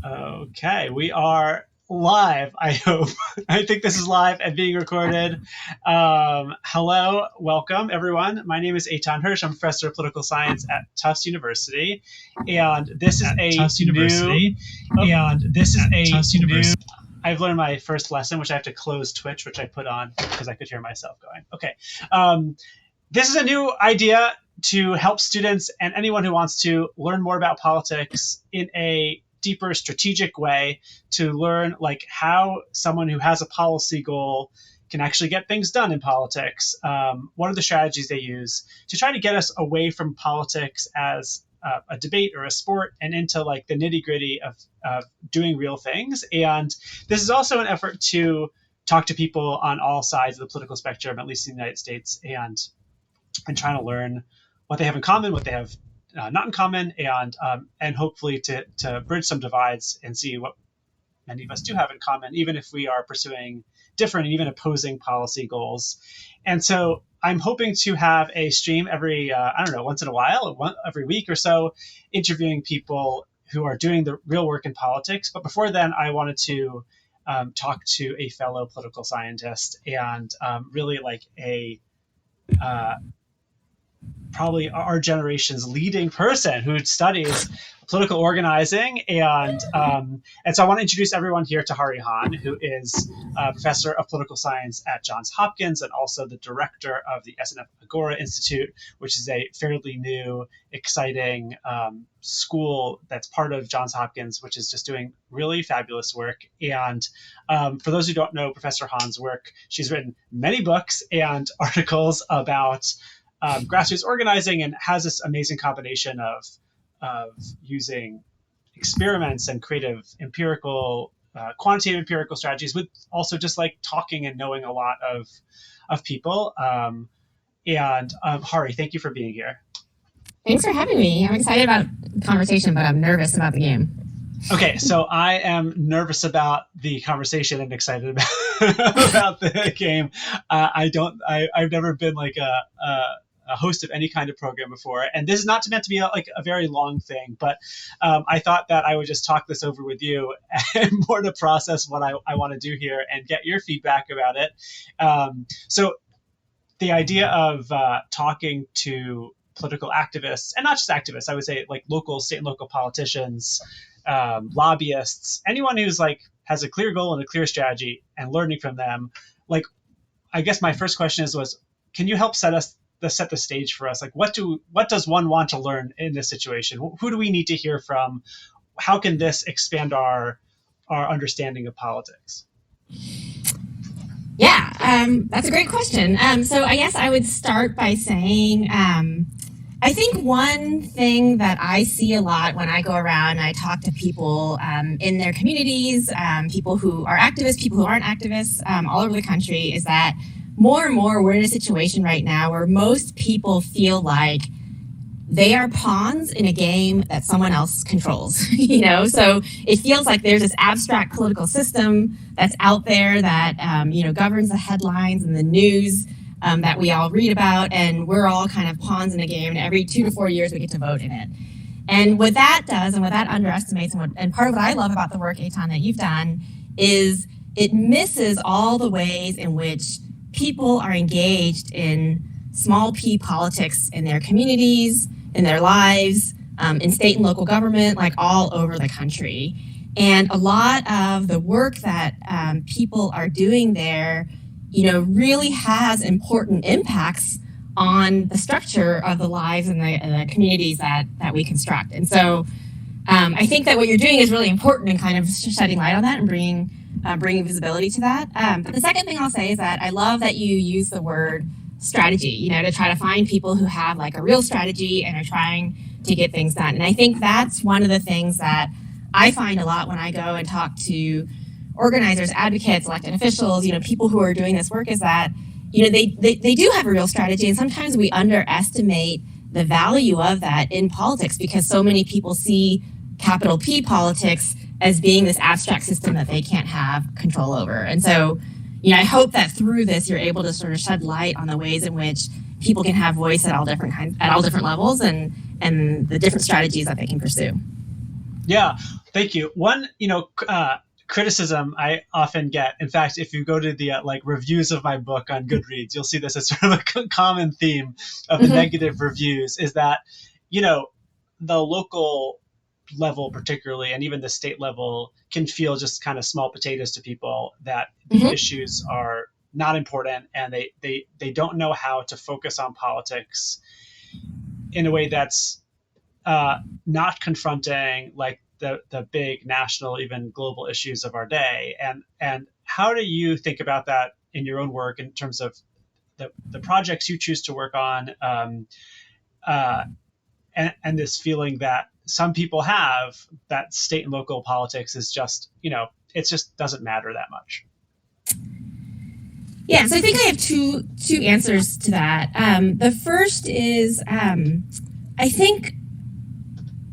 Okay, we are live, I hope. I think this is live and being recorded. Hello, welcome, everyone. My name is Hersh. I'm a professor of political science at Tufts University. And this is I've learned my first lesson, which I have to close Twitch, which I put on because I could hear myself going. Okay. This is a new idea to help students and anyone who wants to learn more about politics in a deeper strategic way, to learn like how someone who has a policy goal can actually get things done in politics. What are the strategies they use to try to get us away from politics as a debate or a sport and into like the nitty gritty of doing real things. And this is also an effort to talk to people on all sides of the political spectrum, at least in the United States, and trying to learn what they have in common, what they have not in common, and hopefully to bridge some divides and see what many of us do have in common, even if we are pursuing different and even opposing policy goals. And so I'm hoping to have a stream every, once in a while, every week or so, interviewing people who are doing the real work in politics. But before then, I wanted to talk to a fellow political scientist and really like probably our generation's leading person who studies political organizing. And so I want to introduce everyone here to Harhie, who is a professor of political science at Johns Hopkins and also the director of the SNF Agora Institute, which is a fairly new, exciting school that's part of Johns Hopkins, which is just doing really fabulous work. And for those who don't know Professor Hahn's work, she's written many books and articles about grassroots organizing and has this amazing combination of using experiments and creative empirical, quantitative empirical strategies with also just like talking and knowing a lot of people. Harhie, thank you for being here. Thanks for having me. I'm excited about the conversation, but I'm nervous about the game. Okay, so I am nervous about the conversation and excited about the game. I've never been like a host of any kind of program before, and this is not meant to be like a very long thing, but I thought that I would just talk this over with you and more to process what I want to do here and get your feedback about it. So the idea of talking to political activists, and not just activists, I would say like local, state and local politicians, lobbyists, anyone who's like has a clear goal and a clear strategy, and learning from them. Like, I guess my first question was, can you help set the stage for us? Like, what does one want to learn in this situation? Who do we need to hear from? How can this expand our understanding of politics? Yeah, that's a great question. So I guess I would start by saying, I think one thing that I see a lot when I go around and I talk to people in their communities, people who are activists, people who aren't activists, all over the country, is that more and more we're in a situation right now where most people feel like they are pawns in a game that someone else controls, So it feels like there's this abstract political system that's out there that, governs the headlines and the news that we all read about, and we're all kind of pawns in a game, and every 2 to 4 years we get to vote in it. And what that does, and what that underestimates, and part of what I love about the work, Eitan, that you've done, is it misses all the ways in which people are engaged in small p politics in their communities, in their lives, in state and local government, like all over the country. And a lot of the work that people are doing there, really has important impacts on the structure of the lives and the communities that we construct. And so I think that what you're doing is really important in kind of shedding light on that and bringing visibility to that. But the second thing I'll say is that I love that you use the word strategy, to try to find people who have like a real strategy and are trying to get things done. And I think that's one of the things that I find a lot when I go and talk to organizers, advocates, elected officials, people who are doing this work, is that, they do have a real strategy. And sometimes we underestimate the value of that in politics because so many people see capital P politics as being this abstract system that they can't have control over. And so, I hope that through this, you're able to sort of shed light on the ways in which people can have voice at all different levels and the different strategies that they can pursue. Yeah, thank you. One, criticism I often get. In fact, if you go to the like reviews of my book on Goodreads, you'll see this as sort of a common theme of the Hmm. negative reviews. Is that you know the local level, particularly, and even the state level, can feel just kind of small potatoes to people. That the Hmm. issues are not important, and they don't know how to focus on politics in a way that's uh, not confronting like the big national, even global issues of our day. And how do you think about that in your own work in terms of the projects you choose to work on, uh, and this feeling that some people have that state and local politics is just, it just doesn't matter that much. Yeah, so I think I have two answers to that. The first is I think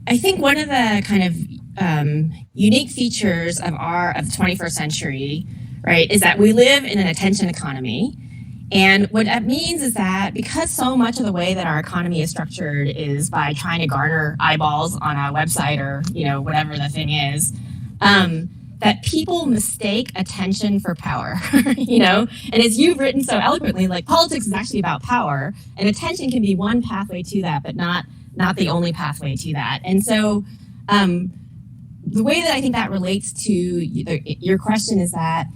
I think one of the kind of unique features of the 21st century, right, is that we live in an attention economy. And what that means is that because so much of the way that our economy is structured is by trying to garner eyeballs on a website or whatever the thing is, that people mistake attention for power. And as you've written so eloquently, like politics is actually about power, and attention can be one pathway to that, but not the only pathway to that. And so, um, the way that I think that relates to your question is that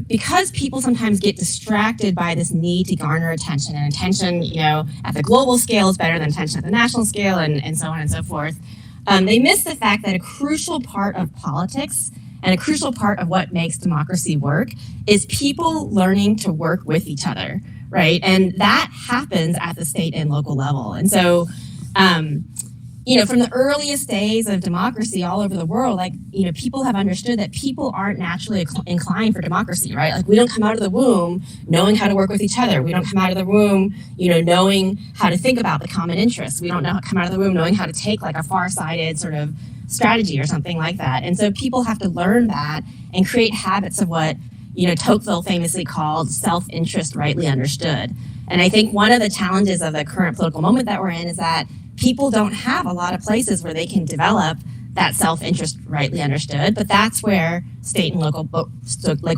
because people sometimes get distracted by this need to garner attention, and attention, at the global scale is better than attention at the national scale, and so on and so forth. They miss the fact that a crucial part of politics and a crucial part of what makes democracy work is people learning to work with each other, right? And that happens at the state and local level. And so, um, from the earliest days of democracy all over the world, like, people have understood that people aren't naturally inclined for democracy, right? Like, we don't come out of the womb knowing how to work with each other. We don't come out of the womb, knowing how to think about the common interests. We don't come out of the womb knowing how to take like a far-sighted sort of strategy or something like that. And so people have to learn that and create habits of what, Tocqueville famously called self-interest rightly understood. And I think one of the challenges of the current political moment that we're in is that people don't have a lot of places where they can develop that self-interest rightly understood. But that's where state and local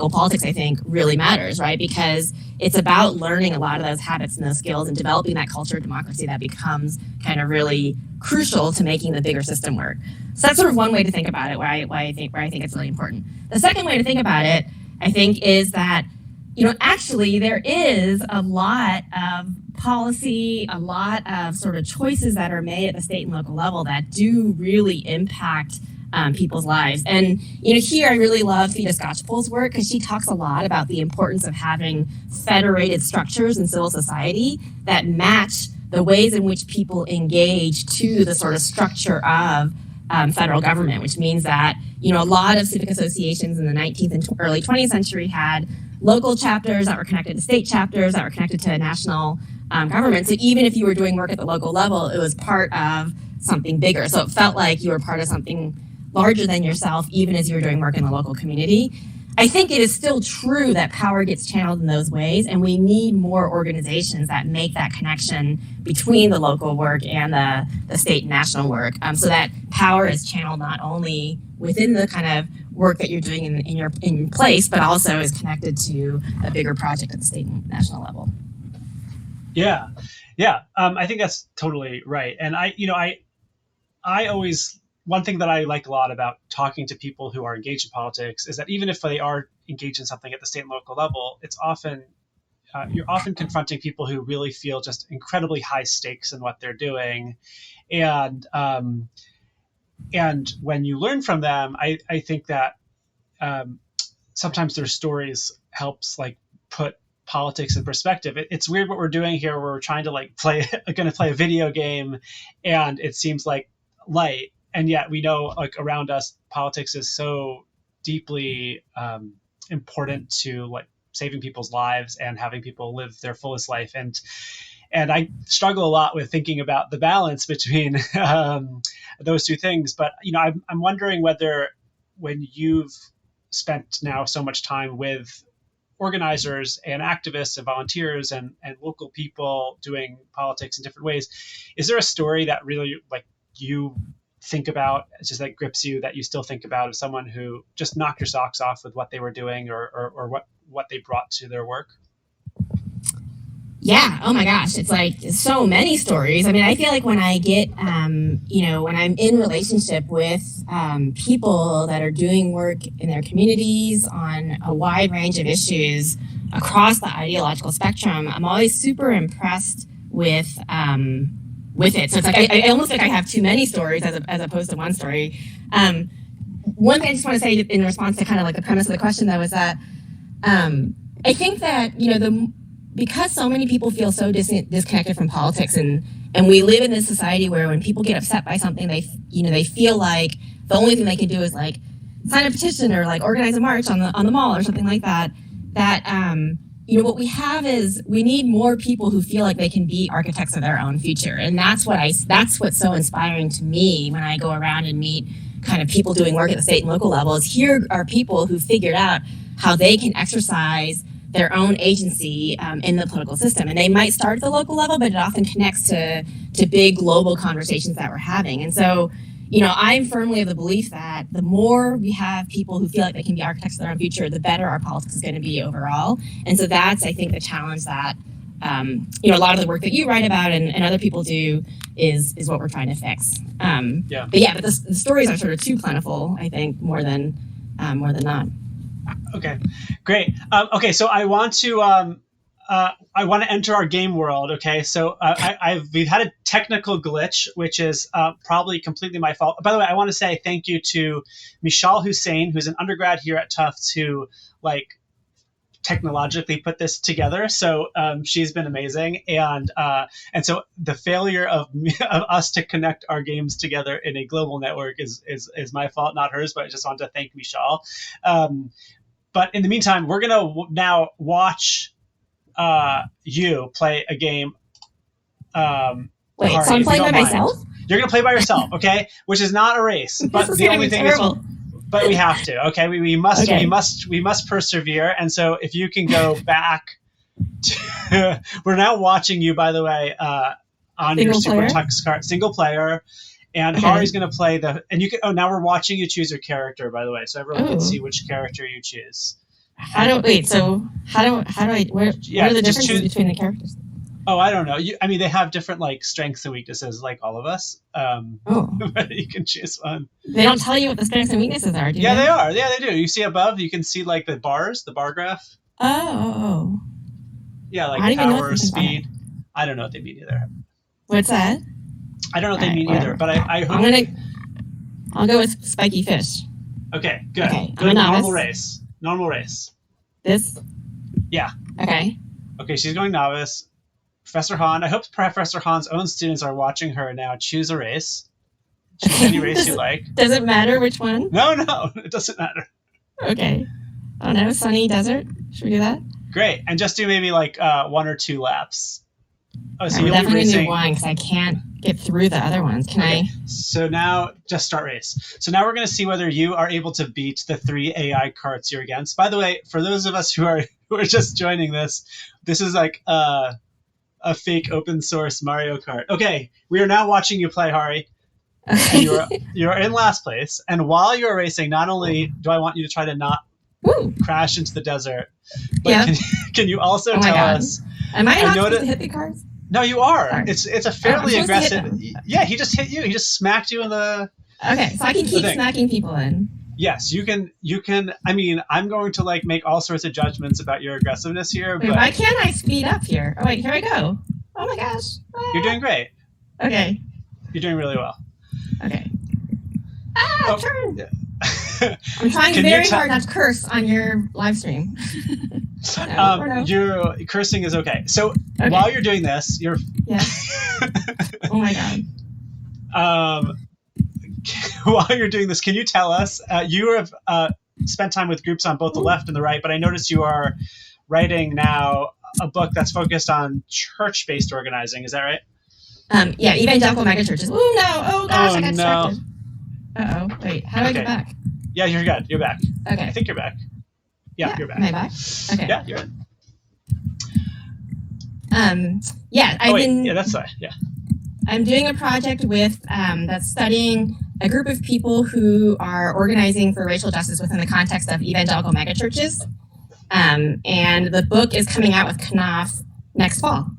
politics, I think, really matters, right? Because it's about learning a lot of those habits and those skills and developing that culture of democracy that becomes kind of really crucial to making the bigger system work. So that's sort of one way to think about it, where I think it's really important. The second way to think about it, I think, is that actually there is a lot of policy, a lot of sort of choices that are made at the state and local level that do really impact people's lives. And here I really love Theda Skocpol's work because she talks a lot about the importance of having federated structures in civil society that match the ways in which people engage to the sort of structure of federal government, which means that a lot of civic associations in the 19th and early 20th century had local chapters that were connected to state chapters that were connected to national government. So even if you were doing work at the local level, it was part of something bigger. So it felt like you were part of something larger than yourself, even as you were doing work in the local community. I think it is still true that power gets channeled in those ways, and we need more organizations that make that connection between the local work and the state and national work, so that power is channeled not only within the kind of work that you're doing in your place, but also is connected to a bigger project at the state and national level. Yeah, yeah. I think that's totally right. And I always, one thing that I like a lot about talking to people who are engaged in politics is that even if they are engaged in something at the state and local level, it's often you're often confronting people who really feel just incredibly high stakes in what they're doing, and when you learn from them, I think that um, sometimes their stories helps like put politics in perspective. It's weird what we're doing here, where we're trying to like play going to play a video game, and it seems like light, and yet we know like around us politics is so deeply important to like saving people's lives and having people live their fullest life. And I struggle a lot with thinking about the balance between those two things. But I'm wondering whether, when you've spent now so much time with organizers and activists and volunteers and local people doing politics in different ways, is there a story that really like you think about, it's just that grips you, that you still think about, of someone who just knocked your socks off with what they were doing, or what they brought to their work? Yeah. Oh my gosh. It's like so many stories. I mean, I feel like when I get, when I'm in relationship with people that are doing work in their communities on a wide range of issues across the ideological spectrum, I'm always super impressed with it. So it's like I almost think I have too many stories as opposed to one story. One thing I just want to say in response to kind of like the premise of the question, though, is that I think that because so many people feel so disconnected from politics, and we live in this society where when people get upset by something, they feel like the only thing they can do is like sign a petition or like organize a march on the mall or something like that. What we have is we need more people who feel like they can be architects of their own future, and that's what's so inspiring to me when I go around and meet kind of people doing work at the state and local level. Is here are people who figured out how they can exercise their own agency in the political system. And they might start at the local level, but it often connects to big global conversations that we're having. And so, I'm firmly of the belief that the more we have people who feel like they can be architects of their own future, the better our politics is going to be overall. And so that's, I think, the challenge that, a lot of the work that you write about and other people do is what we're trying to fix. But the stories are sort of too plentiful, I think, more than not. Okay, great. Okay, so I want to enter our game world. Okay, so we've had a technical glitch, which is probably completely my fault. By the way, I want to say thank you to Michal Hussein, who's an undergrad here at Tufts, who technologically put this together. So she's been amazing, and so the failure of us to connect our games together in a global network is my fault, not hers. But I just want to thank Michal. But in the meantime, we're going to now watch you play a game. Wait, Harhie, so I'm playing by myself? You're going to play by yourself, okay? Which is not a race. But the only thing is, but we have to, okay? We must persevere. And so if you can go back to, we're now watching you, by the way, on your Super Tux card, single player. And Harhie's going to play now we're watching you choose your character, by the way, so everyone can see which character you choose. What are the differences between the characters? Oh, I don't know. They have different strengths and weaknesses, like all of us. But you can choose one. They don't tell you what the strengths and weaknesses are, do they? Yeah, they are. Yeah, they do. You see above, you can see the bars, the bar graph. Oh. Yeah, power, speed. I don't know what they mean either. What's that? I don't know what they mean either, but I hope... I'll go with spiky fish. Okay, good. Okay, good. Normal race. This? Yeah. Okay, she's going novice. Professor Han, I hope Professor Han's own students are watching her now. Choose a race. Choose any race you like. Does it matter which one? No, it doesn't matter. Okay. I don't know, sunny desert? Should we do that? Great, and just do maybe 1 or 2 laps. Oh, so you'll definitely do one because I can't get through the other ones. Can I? So now just start race. So now we're going to see whether you are able to beat the 3 AI carts you're against. By the way, for those of us who are just joining this is a fake open source Mario Kart. Okay, we are now watching you play, Harhie. And you're in last place. And while you're racing, not only do I want you to try to not crash into the desert, but can you also tell us? Am I not supposed to hit the cars? No, you are. Sorry. It's a fairly aggressive. Yeah, he just hit you. He just smacked you in the. Okay, so I can keep smacking people in. Yes, you can. I'm going to make all sorts of judgments about your aggressiveness here. Wait, but why can't I speed up here? Oh wait, here I go. Oh my gosh. You're doing great. Okay. You're doing really well. Okay. Turn. Yeah. I'm trying very hard not to curse on your live stream. Your cursing is okay. So while you're doing this, you're. Yeah. Oh my god. While you're doing this, can you tell us? You have spent time with groups on both the left and the right, but I noticed you are writing now a book that's focused on church-based organizing. Is that right? Yeah, evangelical megachurches. Oh no! Oh gosh, I got distracted. No. Wait, how do I get back? Yeah, you're good. You're back. Okay. I think you're back. Yeah, you're back. Am I back? Okay. Yeah, you're in. Yeah, I've been. Yeah, that's fine. Yeah. I'm doing a project with that's studying a group of people who are organizing for racial justice within the context of evangelical megachurches. And the book is coming out with Knopf next fall.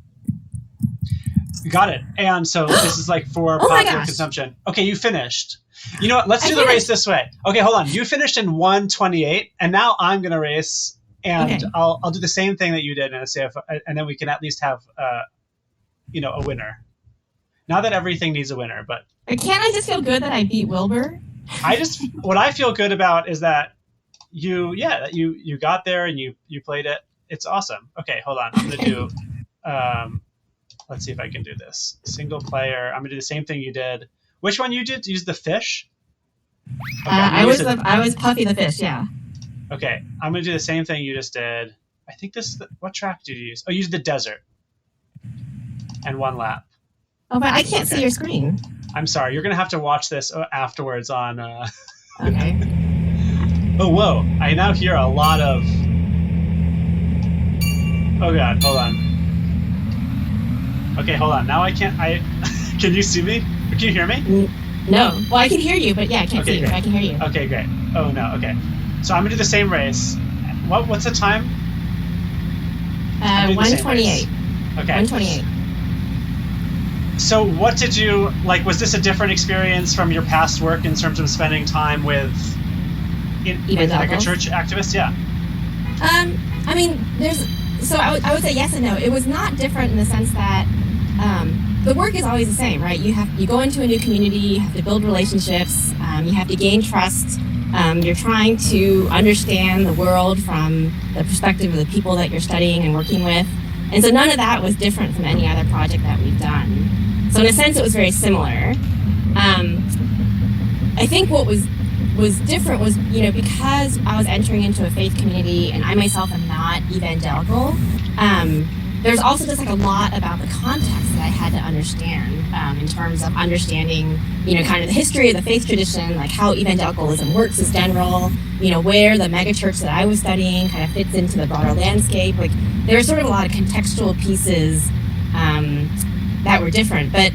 Got it. And so this is like for popular consumption. Okay, you finished. You know what? Let's do the race this way. Okay, hold on. You finished in 1:28, and now I'm gonna race, and I'll do the same thing that you did, and see if, and then we can at least have a winner. Not that everything needs a winner, but can't I just feel good that I beat Wilbur? What I feel good about is that you got there and you played it. It's awesome. Okay, hold on. I'm gonna do. Let's see if I can do this. Single player. I'm gonna do the same thing you did. Which one you did? Use the fish? Okay, I was Puffy the fish, yeah. Okay, I'm gonna do the same thing you just did. I think what track did you use? Oh, you used the desert. And 1 lap. Oh, but I can't see your screen. I'm sorry. You're gonna have to watch this afterwards on. Okay. Oh, whoa! I now hear a lot of. Oh God! Hold on. Okay, hold on. Now I can't. Can you see me? Can you hear me? No. Well, I can hear you, but yeah, I can't see you. I can hear you. Okay, great. Oh no. Okay. So I'm gonna do the same race. What's the time? 1:28. Okay. 1:28. So what did you like? Was this a different experience from your past work in terms of spending time with megachurch activists? Yeah. I mean, I would say yes and no. It was not different in the sense that the work is always the same, right? You go into a new community, you have to build relationships, you have to gain trust. You're trying to understand the world from the perspective of the people that you're studying and working with. And so none of that was different from any other project that we've done. So in a sense, it was very similar. I think what was different was, because I was entering into a faith community and I myself am not evangelical, there's also just like a lot about the context that I had to understand in terms of understanding, kind of the history of the faith tradition, like how evangelicalism works as general, where the megachurch that I was studying kind of fits into the broader landscape. Like there's sort of a lot of contextual pieces that were different. But,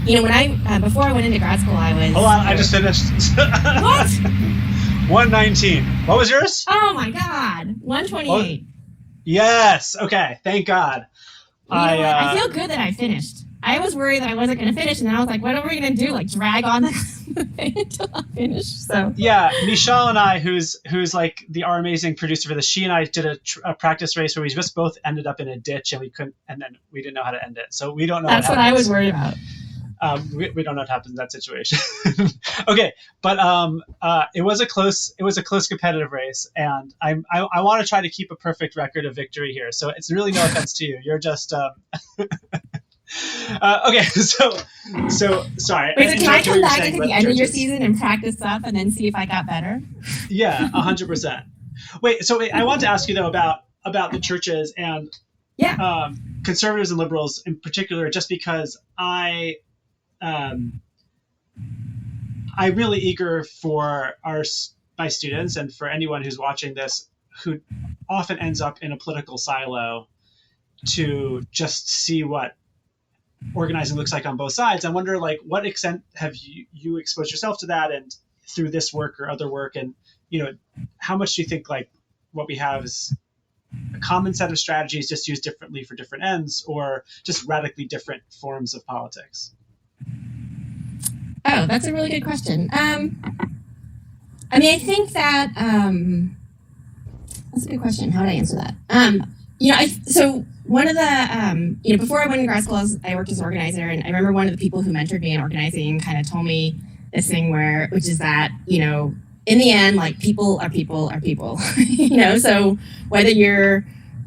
when before I went into grad school, I was... Hold on, I just finished. What? 1:19. What was yours? Oh my God, 1:28. Yes. Okay. Thank God. I feel good that I finished. I was worried that I wasn't going to finish, and then I was like, "What are we going to do? Like drag on the thing until I finish?" So yeah, Michelle and I, who's like our amazing producer for this, she and I did a practice race where we just both ended up in a ditch, and we then we didn't know how to end it. So we don't know. That's what I was worried about. We don't know what happens in that situation. Okay, but it was a close competitive race, and I want to try to keep a perfect record of victory here. So it's really no offense to you. You're just okay. So sorry. Wait, so can I come back at the end of your season and practice up, and then see if I got better? Yeah, 100%. Wait, I want to ask you though about the churches and conservatives and liberals in particular, just because I'm really eager for my students and for anyone who's watching this who often ends up in a political silo to just see what organizing looks like on both sides. I wonder, like, what extent have you exposed yourself to that, and through this work or other work, and how much do you think like what we have is a common set of strategies just used differently for different ends, or just radically different forms of politics? Oh, that's a really good question. I think that that's a good question. How would I answer that? So one of the, before I went to grad school, I worked as an organizer, and I remember one of the people who mentored me in organizing kind of told me this thing which is that, in the end, like people are people are people, so whether you're,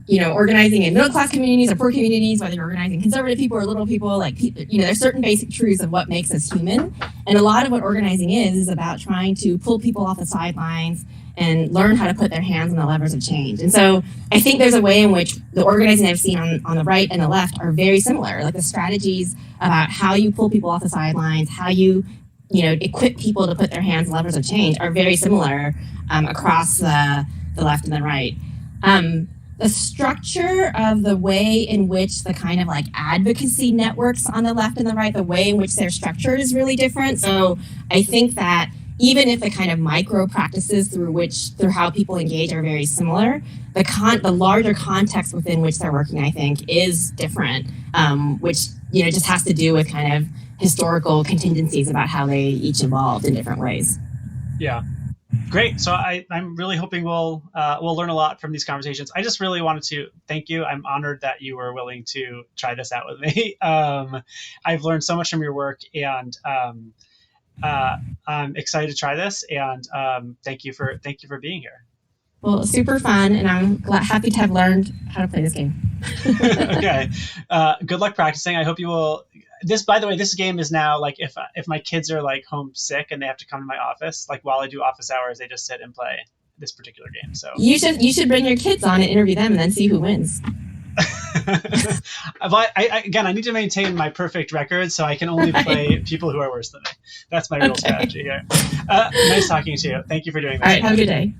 organizing in middle-class communities or poor communities, whether you're organizing conservative people or liberal people, like, there's certain basic truths of what makes us human. And a lot of what organizing is about trying to pull people off the sidelines and learn how to put their hands on the levers of change. And so I think there's a way in which the organizing I've seen on the right and the left are very similar. Like the strategies about how you pull people off the sidelines, how you equip people to put their hands on levers of change are very similar across the left and the right. the structure of the way in which the kind of like advocacy networks on the left and the right, the way in which they're structured is really different. So I think that even if the kind of micro practices through how people engage are very similar, the larger context within which they're working, I think, is different, which just has to do with kind of historical contingencies about how they each evolved in different ways. Yeah. Great. So I'm really hoping we'll learn a lot from these conversations. I just really wanted to thank you. I'm honored that you were willing to try this out with me. I've learned so much from your work, and I'm excited to try this. And thank you for being here. Well, super fun, and I'm happy to have learned how to play this game. Okay. Good luck practicing. I hope you will. By the way, this game is now like if my kids are like homesick and they have to come to my office, like while I do office hours, they just sit and play this particular game. So you should bring your kids on and interview them and then see who wins. But I need to maintain my perfect record, so I can only play people who are worse than me. That's my real strategy here. Nice talking to you. Thank you for doing this. All right, have a good day.